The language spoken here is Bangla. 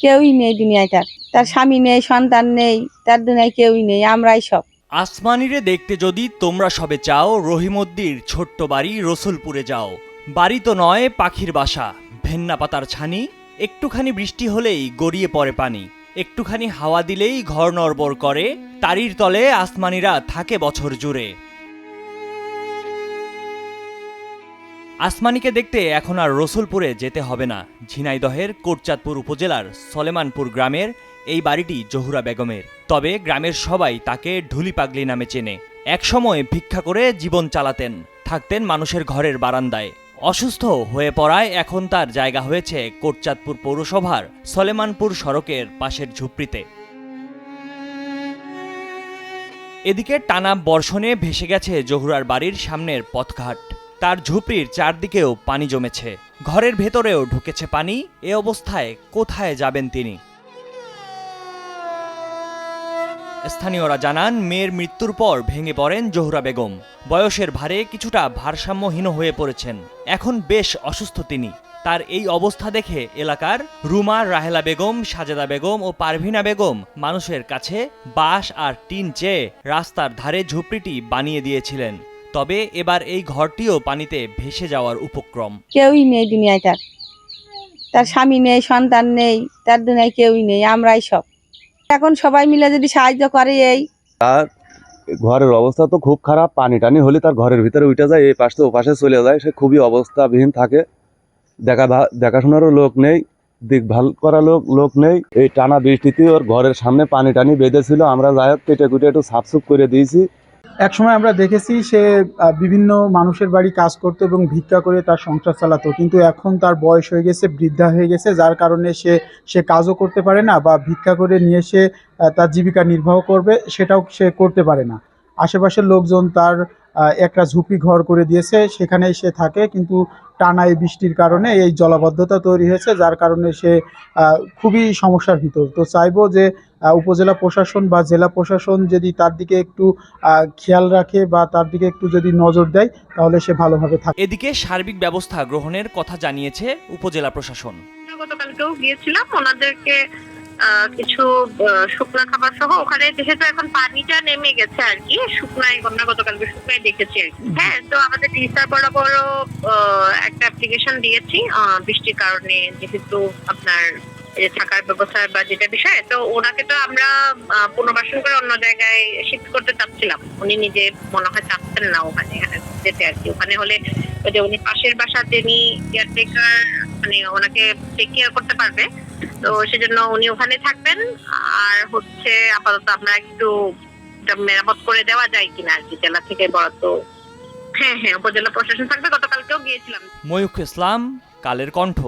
কেউই নেই দুনিয়ায়, তার স্বামী নেই, সন্তান নেই, তার দুনিয়ায় কেউই নেই, আমরাই সব। আসমানিরে দেখতে যদি তোমরা সবে চাও, রহিমদ্দির ছোট্ট বাড়ি রসুলপুরে যাও। বাড়ি তো নয়, পাখির বাসা, ভেন্না পাতার ছানি, একটুখানি বৃষ্টি হলেই গড়িয়ে পড়ে পানি, একটুখানি হাওয়া দিলেই ঘর নড়বড় করে, তারির তলে আসমানিরা থাকে বছর জুড়ে। আসমানিকে দেখতে এখন আর রসুলপুরে যেতে হবে না। ঝিনাইদহের কোটচাঁদপুর উপজেলার সলেমানপুর গ্রামের এই বাড়িটি জহুরা বেগমের। তবে গ্রামের সবাই তাকে ঢুলি পাগলি নামে চেনে। একসময় ভিক্ষা করে জীবন চালাতেন, থাকতেন মানুষের ঘরের বারান্দায়। অসুস্থ হয়ে পড়ায় এখন তার জায়গা হয়েছে কোটচাঁদপুর পৌরসভার সলেমানপুর সড়কের পাশের ঝুপড়িতে। এদিকে টানা বর্ষণে ভেসে গেছে জহুরার বাড়ির সামনের পথঘাট। তার ঝুপড়ির চারদিকেও পানি জমেছে, ঘরের ভেতরেও ঢুকেছে পানি। এ অবস্থায় কোথায় যাবেন তিনি? স্থানীয়রা জানান, মেয়ের মৃত্যুর পর ভেঙে পড়েন জহুরা বেগম। বয়সের ভারে কিছুটা ভারসাম্যহীন হয়ে পড়েছেন, এখন বেশ অসুস্থ তিনি। তার এই অবস্থা দেখে এলাকার রুমা, রাহেলা বেগম, সাজেদা বেগম ও পারভিনা বেগম মানুষের কাছে বাঁশ আর টিন চেয়ে রাস্তার ধারে ঝুপড়িটি বানিয়ে দিয়েছিলেন। তবে এবার এই ঘরটিও পানিতে ভেসে যাওয়ার উপক্রম। কেউই নেই দুনিয়ায়, তার স্বামী নেই, সন্তান নেই, তার দুনিয়ায় কেউই নেই, আমরাই সব। এখন সবাই মিলে যদি সাহায্য করে। এই তার ঘরের অবস্থা তো খুব খারাপ, পানি টানি হলে তার ঘরের ভিতরে উঠে যায়, এই পাশ থেকে ও পাশে চলে যায়, সে খুবই অবস্থাবিহীন থাকে। দেখাশোনারও লোক নেই, দেখভাল করা লোক নেই। এই টানা বৃষ্টিতে ওর ঘরের সামনে পানি টানি বেঁধেছিল, আমরা যাই হোক কেটে কুটে একটু সাফসুফ করে দিয়েছি। একসময় আমরা দেখেছি সে বিভিন্ন মানুষের বাড়ি কাজ করতো এবং ভিক্ষা করে তার সংসার চালাতো, কিন্তু এখন তার বয়স হয়ে গেছে, বৃদ্ধা হয়ে গেছে, যার কারণে সে কাজও করতে পারে না, বা ভিক্ষা করে নিয়ে সে তার জীবিকা নির্বাহ করবে সেটাও সে করতে পারে না। আশেপাশের লোকজন তার একটা ঝুপড়ি ঘর করে দিয়েছে, সেখানেই সে থাকে, কিন্তু টানা এই বৃষ্টির কারণে এই জলাবদ্ধতা তৈরি হয়েছে, যার কারণে সে খুবই সমস্যার ভিতর। তো চাইবো যে উপজেলা প্রশাসন বা জেলা প্রশাসন যদি তার দিকে একটু খেয়াল রাখে বা তার দিকে একটু যদি নজর দেয়, তাহলে সে ভালোভাবে থাকে। এদিকে সার্বিক ব্যবস্থা গ্রহণের কথা জানিয়েছে উপজেলা প্রশাসন। গতকালকেও গিয়েছিলাম ওনাদেরকে কিছু শুকনো খাবার সহ, ওখানে যেহেতু এখন পানিটা নেমে গেছে আর কি, শুকনায় আমরা গতকালকে শুকনায় দেখেছি আর কি। হ্যাঁ, তো আমাদের টিচার বরাবর একটা অ্যাপ্লিকেশন দিয়েছি বৃষ্টির কারণে, যেহেতু আপনার থাকার ব্যবস্থা বা যেটা বিষয়, তো ওনাকে তো আমরা পুনর্বাসন করে অন্য জায়গায় শিফট করতে চাচ্ছিলাম। উনি নিজে মনে হয় চাচ্ছেন না ওখানে যেতে আর কি। ওখানে হলে ওই যে উনি পাশের বাসার যিনি কেয়ারটেকার, মানে ওনাকে টেক কেয়ার করতে পারবে, তো সেজন্য উনি ওখানে থাকবেন। আর হচ্ছে আপাতত আমরা একটু মেরামত করে দেওয়া যায় কিনা আর কি, জেলা থেকে বরাদ্দ। হ্যাঁ, উপজেলা প্রশাসন থাকবে। গতকালকেও গিয়েছিলাম। ময়ূখ ইসলাম, কালের কণ্ঠ।